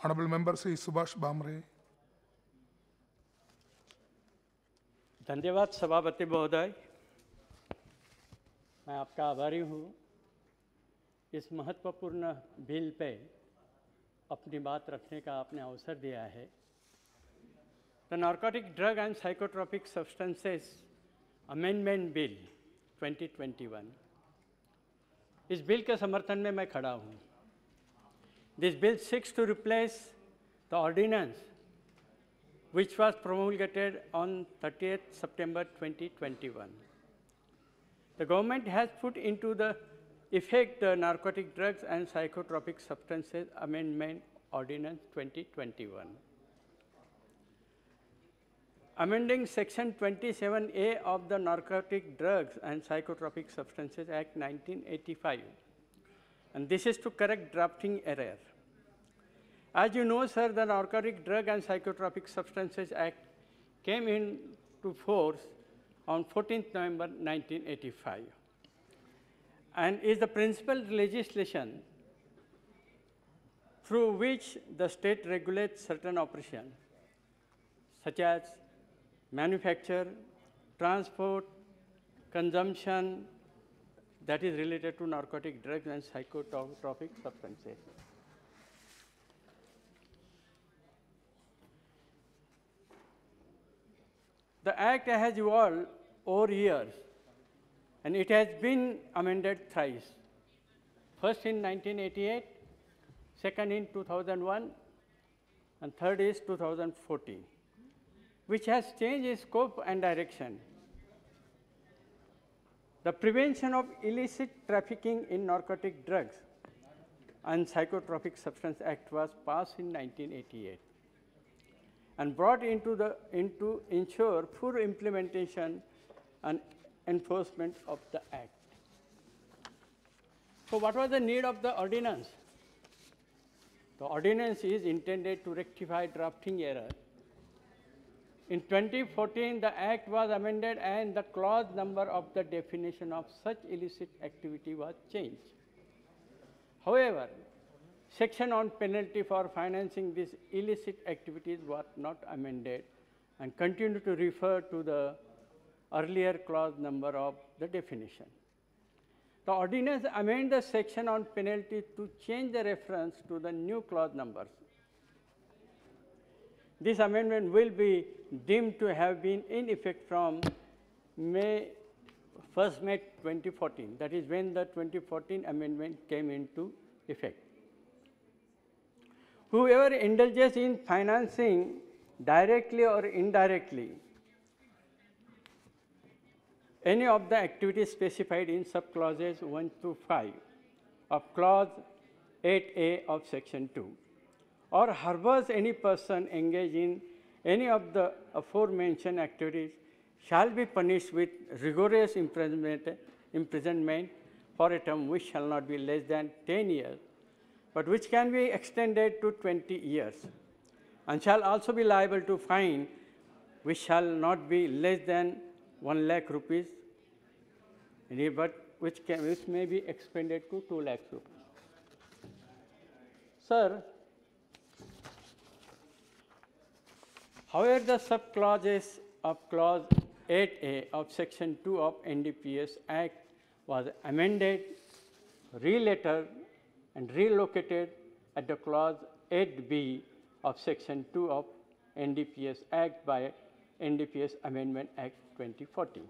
Honorable Member Sri Subhash Bamre. धन्यवाद सभापति महोदय, मैं आपका आभारी हूँ इस महत्वपूर्ण बिल पे अपनी बात रखने का आपने अवसर दिया है। The narcotic drug and psychotropic substances amendment bill 2021, इस बिल के समर्थन में मैं खड़ा हूँ। This bill seeks to replace the ordinance which was promulgated on 30th September 2021. The government has put into the effect the Narcotic Drugs and Psychotropic Substances Amendment Ordinance 2021. Amending Section 27A of the Narcotic Drugs and Psychotropic Substances Act 1985. And this is to correct drafting error. As you know, sir, the Narcotic Drug and Psychotropic Substances Act came into force on 14th November 1985 and is the principal legislation through which the state regulates certain operations such as manufacture, transport, consumption that is related to narcotic drugs and psychotropic substances. The Act has evolved over years, and it has been amended thrice. First in 1988, second in 2001, and third is 2014, which has changed its scope and direction. The Prevention of Illicit Trafficking in Narcotic Drugs and Psychotropic Substance Act was passed in 1988. And brought into ensure full implementation and enforcement of the Act. So what was the need of the ordinance? The ordinance is intended to rectify drafting error. In 2014, the Act was amended and the clause number of the definition of such illicit activity was changed. However, section on penalty for financing these illicit activities was not amended and continued to refer to the earlier clause number of the definition. The ordinance amended the section on penalty to change the reference to the new clause numbers. This amendment will be deemed to have been in effect from 1st May 2014. That is when the 2014 amendment came into effect. Whoever indulges in financing directly or indirectly any of the activities specified in subclauses 1 to 5 of clause 8A of section 2, or harbors any person engaged in any of the aforementioned activities shall be punished with rigorous imprisonment for a term which shall not be less than 10 years, but which can be extended to 20 years, and shall also be liable to fine which shall not be less than 1 lakh rupees, but which may be expended to 2 lakhs rupees. Sir, however, the subclauses of clause 8A of section 2 of NDPS Act was amended, relettered, and relocated at the clause 8B of section 2 of NDPS Act by NDPS Amendment Act 2014,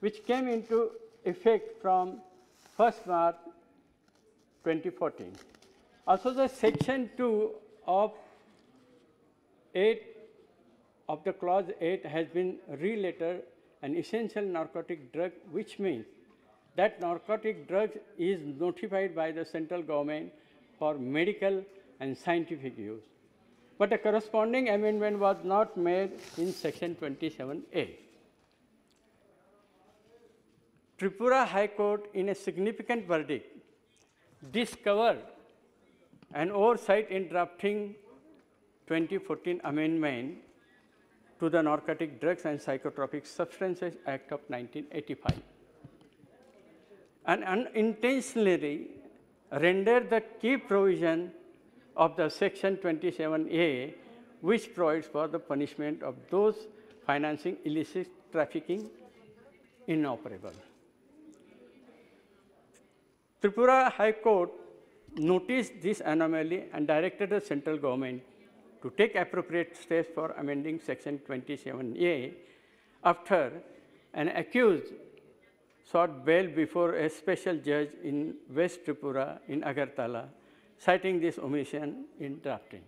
which came into effect from 1st March 2014. Also, the section 2 of 8 of the clause 8 has been relettered an essential narcotic drug, which means that narcotic drug is notified by the central government for medical and scientific use. But a corresponding amendment was not made in section 27A. Tripura High Court, in a significant verdict, discovered an oversight in drafting 2014 amendment to the Narcotic Drugs and Psychotropic Substances Act of 1985. And unintentionally rendered the key provision of the Section 27A, which provides for the punishment of those financing illicit trafficking inoperable. Tripura High Court noticed this anomaly and directed the central government to take appropriate steps for amending Section 27A after an accused sought bail before a special judge in West Tripura in Agartala, citing this omission in drafting.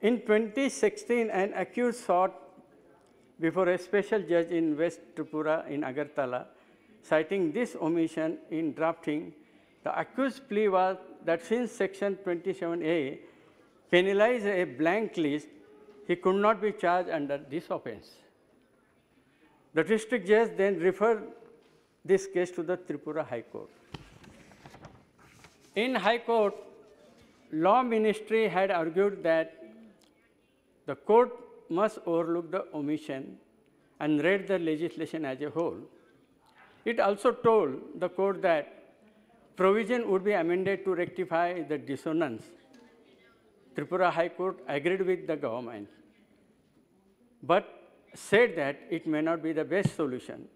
In 2016, an accused sought before a special judge in West Tripura in Agartala, citing this omission in drafting. The accused plea was that since Section 27A penalized a blank list, he could not be charged under this offense. The district judge then referred this case to the Tripura High Court. In High Court, Law Ministry had argued that the court must overlook the omission and read the legislation as a whole. It also told the court that provision would be amended to rectify the dissonance. Tripura High Court agreed with the government, but said that it may not be the best solution.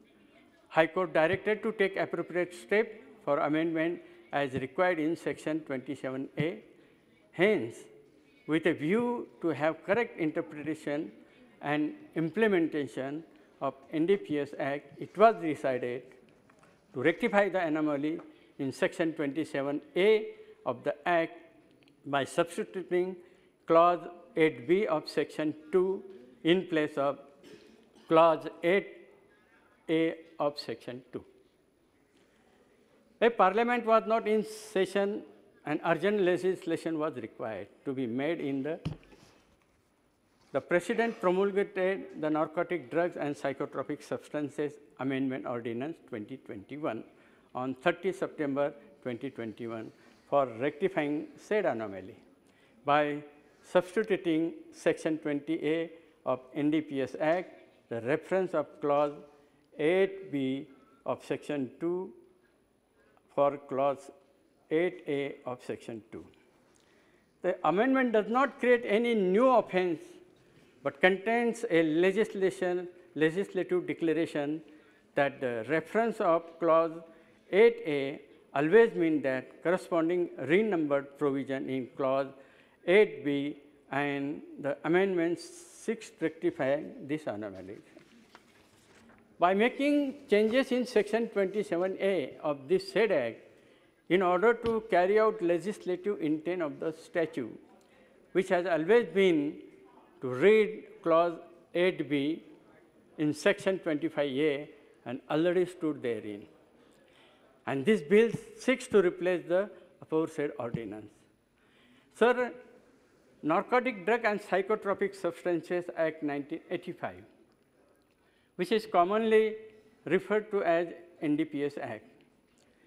High Court directed to take appropriate steps for amendment as required in Section 27A. Hence, with a view to have correct interpretation and implementation of NDPS Act, it was decided to rectify the anomaly in Section 27A of the Act by substituting Clause 8B of Section 2 in place of Clause 8A of Section 2. A parliament was not in session and urgent legislation was required to be made in the President promulgated the Narcotic Drugs and Psychotropic Substances Amendment Ordinance 2021 on 30 September 2021 for rectifying said anomaly by substituting Section 20A of NDPS Act, the reference of Clause 8B of Section 2 for Clause 8A of Section 2. The amendment does not create any new offense, but contains a legislative declaration that the reference of Clause 8A always means that corresponding renumbered provision in Clause 8B, and the amendment seeks to rectify this anomaly. By making changes in Section 27A of this said Act, in order to carry out legislative intent of the statute, which has always been to read Clause 8B in Section 25A and already stood therein. And this bill seeks to replace the aforesaid ordinance. Sir, Narcotic Drug and Psychotropic Substances Act 1985, which is commonly referred to as NDPS Act,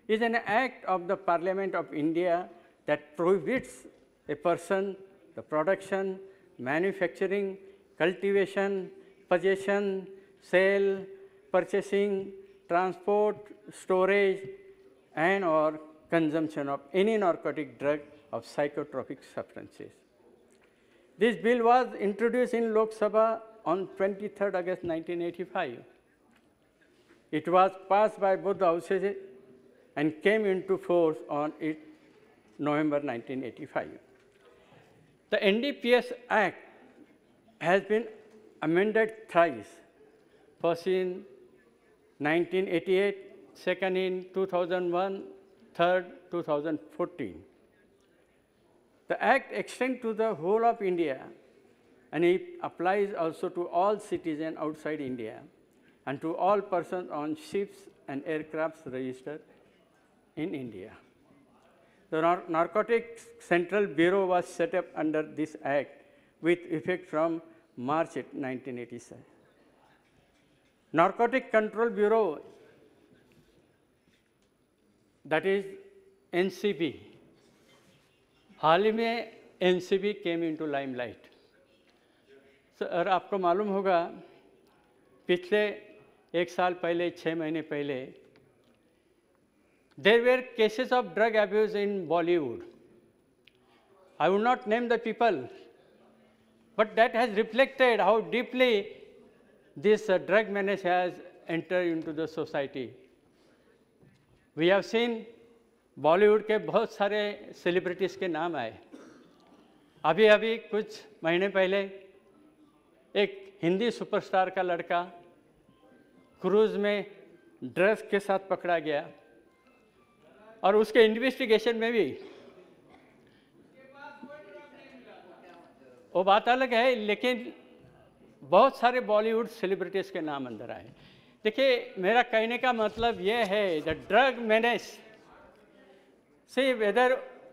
is an act of the Parliament of India that prohibits a person the production, manufacturing, cultivation, possession, sale, purchasing, transport, storage, and or consumption of any narcotic drug of psychotropic substances. This bill was introduced in Lok Sabha on 23rd August 1985. It was passed by both the houses and came into force on November 1985. The NDPS Act has been amended thrice, first in 1988, second in 2001, third 2014. The Act extends to the whole of India, and it applies also to all citizens outside India and to all persons on ships and aircrafts registered in India. The Narcotics Central Bureau was set up under this Act with effect from March 1987. Narcotic Control Bureau, that is NCB, हाल ही में NCB came into limelight. Sir आपको मालूम होगा पिछले एक साल पहले 6 महीने पहले there were cases of drug abuse in Bollywood I would not name the people, but that has reflected how deeply this drug menace has entered into the society. We have seen Bollywood के बहुत सारे celebrities के नाम आए. अभी अभी कुछ महीने पहले एक हिंदी सुपरस्टार का लड़का क्रूज़ में ड्रग्स के साथ पकड़ा गया और उसके इन्वेस्टिगेशन में भी वो बात अलग है, लेकिन बहुत सारे बॉलीवुड सेलिब्रिटीज़ के नाम अंदर आए. देखिए, मेरा कहने का मतलब ये है द ड्रग मेनेस से वेदर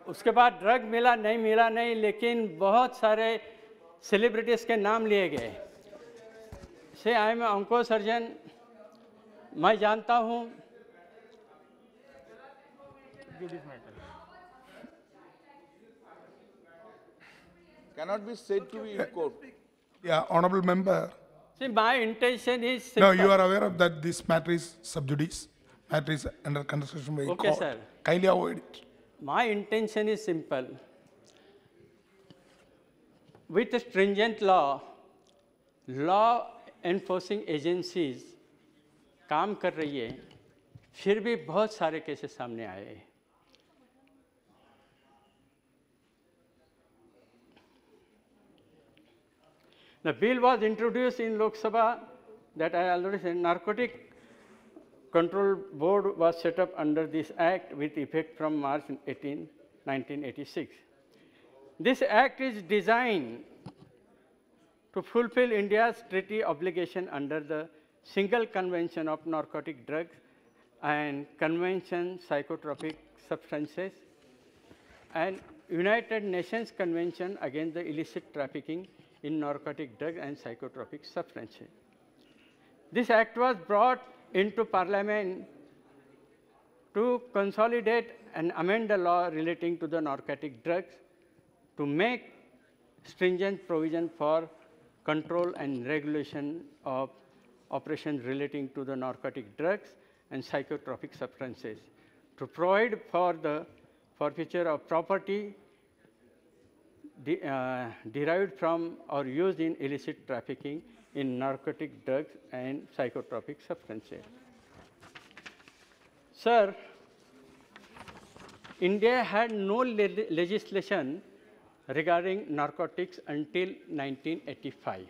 उसके बाद ड्रग मिला नहीं, लेकिन बहुत सारे सेलिब्रिटीज़ के नाम लिए गए. से आई एम ऑन्को सर्जन, मैं जानता हूँ Cannot be said to be in court. Yeah, honorable member. See, my intention is No, simple. you are aware of that this matter is sub judice. Matter is under consideration by Okay, court. sir. Kindly avoid it. My intention is simple. With a stringent law enforcing agencies काम कर रही है, फिर भी बहुत सारे cases सामने आए हैं. The bill was introduced in Lok Sabha that I already said. Narcotic Control Board was set up under this act with effect from March 18, 1986. This act is designed to fulfill India's treaty obligation under the Single Convention of Narcotic Drugs and Convention Psychotropic Substances and United Nations Convention against the illicit trafficking in narcotic drugs and psychotropic substances. This act was brought into Parliament to consolidate and amend the law relating to the narcotic drugs to make stringent provision for control and regulation of operations relating to the narcotic drugs and psychotropic substances, to provide for the forfeiture of property derived from or used in illicit trafficking in narcotic drugs and psychotropic substances. Sir, India had no legislation regarding narcotics until 1985.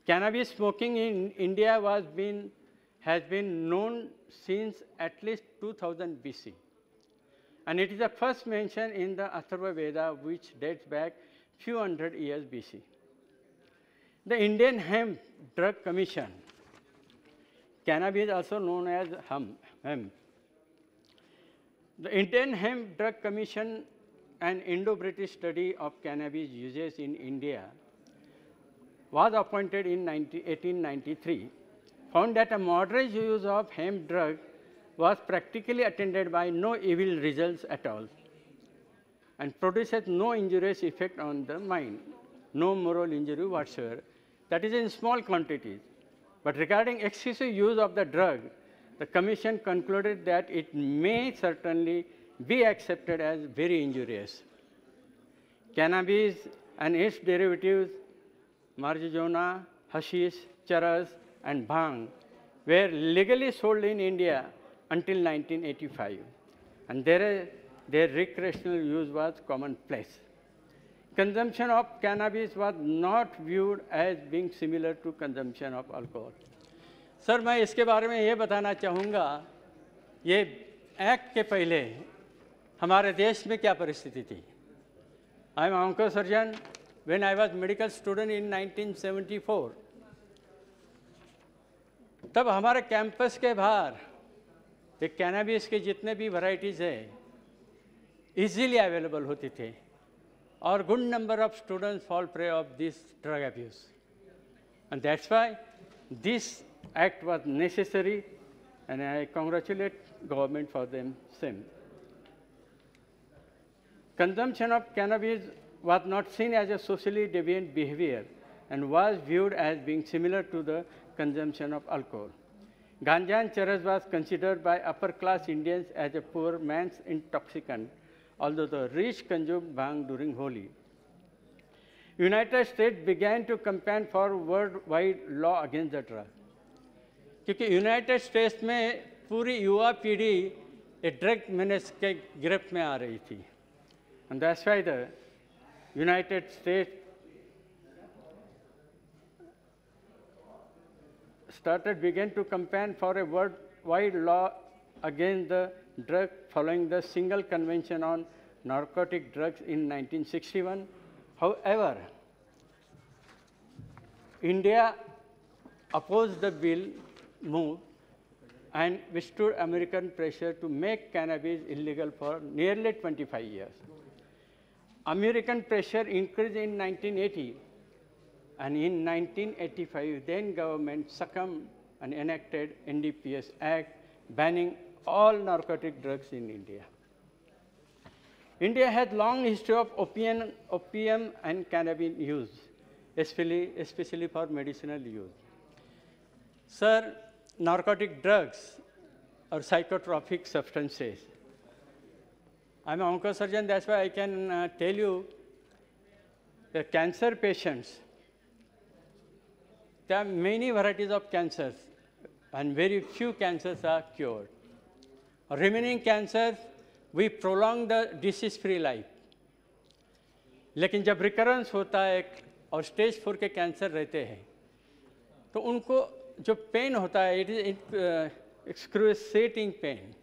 Cannabis smoking in India has been known since at least 2000 BC. And it is the first mention in the Atharva Veda, which dates back few hundred years BC. The Indian Hemp Drug Commission, cannabis also known as hemp. The Indian Hemp Drug Commission, an Indo-British study of cannabis uses in India, was appointed in 1893, found that a moderate use of hemp drug was practically attended by no evil results at all and produces no injurious effect on the mind, no moral injury whatsoever. That is in small quantities. But regarding excessive use of the drug, the Commission concluded that it may certainly be accepted as very injurious. Cannabis and its derivatives, marijuana, hashish, charas, and bhang, were legally sold in India until 1985, and their recreational use was commonplace. Consumption of cannabis was not viewed as being similar to consumption of alcohol. Sir, मैं इसके बारे में ये बताना चाहूँगा, ये act के पहले हमारे देश में क्या परिस्थिति थी. I am onco surgeon. When I was medical student in 1974, तब हमारे कैंपस के बाहर ये कैनाबिस के जितने भी वैरायटीज़ हैं इजीली अवेलेबल होती थे और good number of students fall prey of this drug abuse, and that's why this act was necessary and I congratulate government for them same. Consumption of cannabis was not seen as a socially deviant behavior and was viewed as being similar to the consumption of alcohol. Ganja and charas was considered by upper class Indians as a poor man's intoxicant although the rich consumed bhang during Holi. United States began to campaign for worldwide law against the drug. क्योंकि United states में पूरी युवा पीढ़ी एक drug menace के गिरफ्त में आ रही थी. And that's why the United States began to campaign for a worldwide law against the drug following the single convention on narcotic drugs in 1961. However, India opposed the bill move and withstood American pressure to make cannabis illegal for nearly 25 years. American pressure increased in 1980, and in 1985, then government succumbed and enacted NDPS Act banning all narcotic drugs in India. India has long history of opium and cannabis use, especially for medicinal use. Sir, narcotic drugs or psychotropic substances. I'm an oncosurgeon, that's why I can tell you that cancer patients, there are many varieties of cancers and very few cancers are cured. Remaining cancers, we prolong the disease-free life. लेकिन जब recurrence होता है और stage 4 के cancer रहते हैं, तो उनको जो पेन होता है, it is excruciating pain,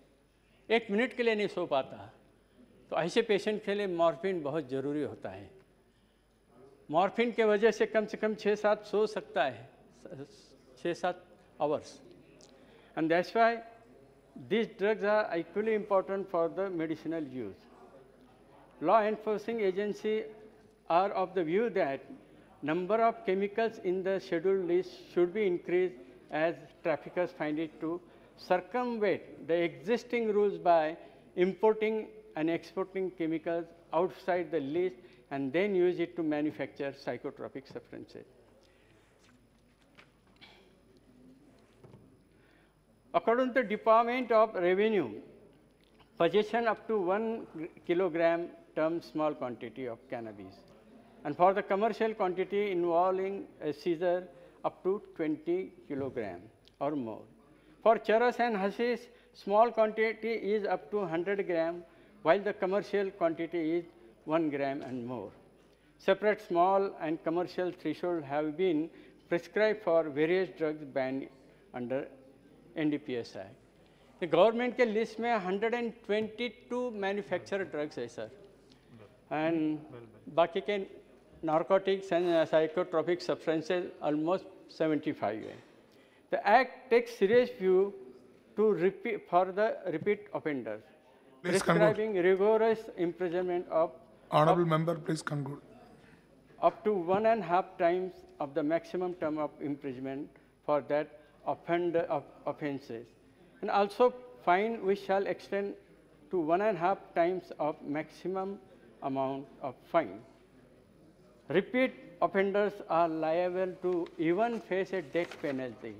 1 minute के लिए नहीं सो पाता, तो ऐसे पेशेंट के लिए मॉर्फिन बहुत ज़रूरी होता है. मॉर्फिन के वजह से कम 6-7 सो सकता है, 6-7 hours. And that's why these drugs are equally important for the medicinal use. Law enforcing agencies are of the view that number of chemicals in the scheduled list should be increased as traffickers find it to circumvent the existing rules by importing and exporting chemicals outside the list and then use it to manufacture psychotropic substances. According to the Department of Revenue, possession up to 1 kilogram terms small quantity of cannabis, and for the commercial quantity involving a seizure up to 20 kilogram or more. For charas and hashish, small quantity is up to 100 gram, while the commercial quantity is 1 gram and more. Separate small and commercial thresholds have been prescribed for various drugs banned under NDPS Act. The government के list में 122 manufacture drugs है sir, and बाकी के narcotics and psychotropic substances almost 75 है. The act takes serious view to repeat for the repeat offenders, prescribing rigorous imprisonment of Honorable member, please conclude. Up to 1.5 times of the maximum term of imprisonment for that offenses, and also fine which shall extend to 1.5 times of maximum amount of fine. Repeat offenders are liable to even face a death penalty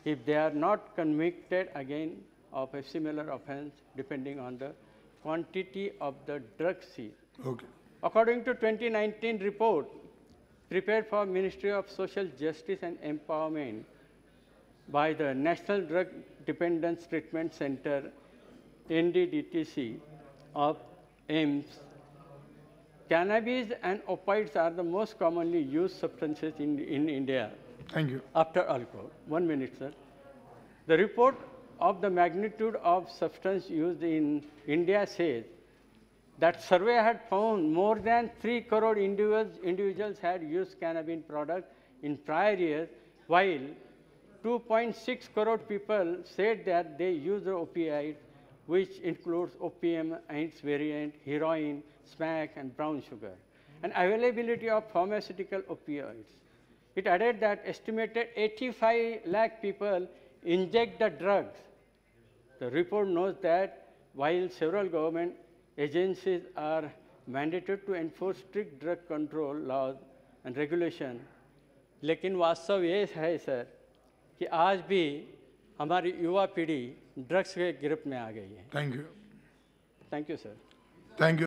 if they are not convicted again of a similar offense, depending on the quantity of the drug seized. Okay. According to 2019 report prepared for Ministry of Social Justice and Empowerment by the National Drug Dependence Treatment Center, NDDTC of AIIMS, cannabis and opiates are the most commonly used substances in India. Thank you. After alcohol. 1 minute, sir. The report of the magnitude of substance used in India says that survey had found more than 3 crore individuals had used cannabis products in prior years, while 2.6 crore people said that they use the opioids, which includes opium and its variant, heroin, smack, and brown sugar, and availability of pharmaceutical opioids. It added that estimated 85 lakh people inject the drugs. The report notes that while several government agencies are mandated to enforce strict drug control laws and regulation, लेकिन वास्तव ये है sir कि आज भी हमारी युवा पीढ़ी ड्रग्स के गिरफ्त में आ गई है. Thank you. Thank you, sir. Thank you.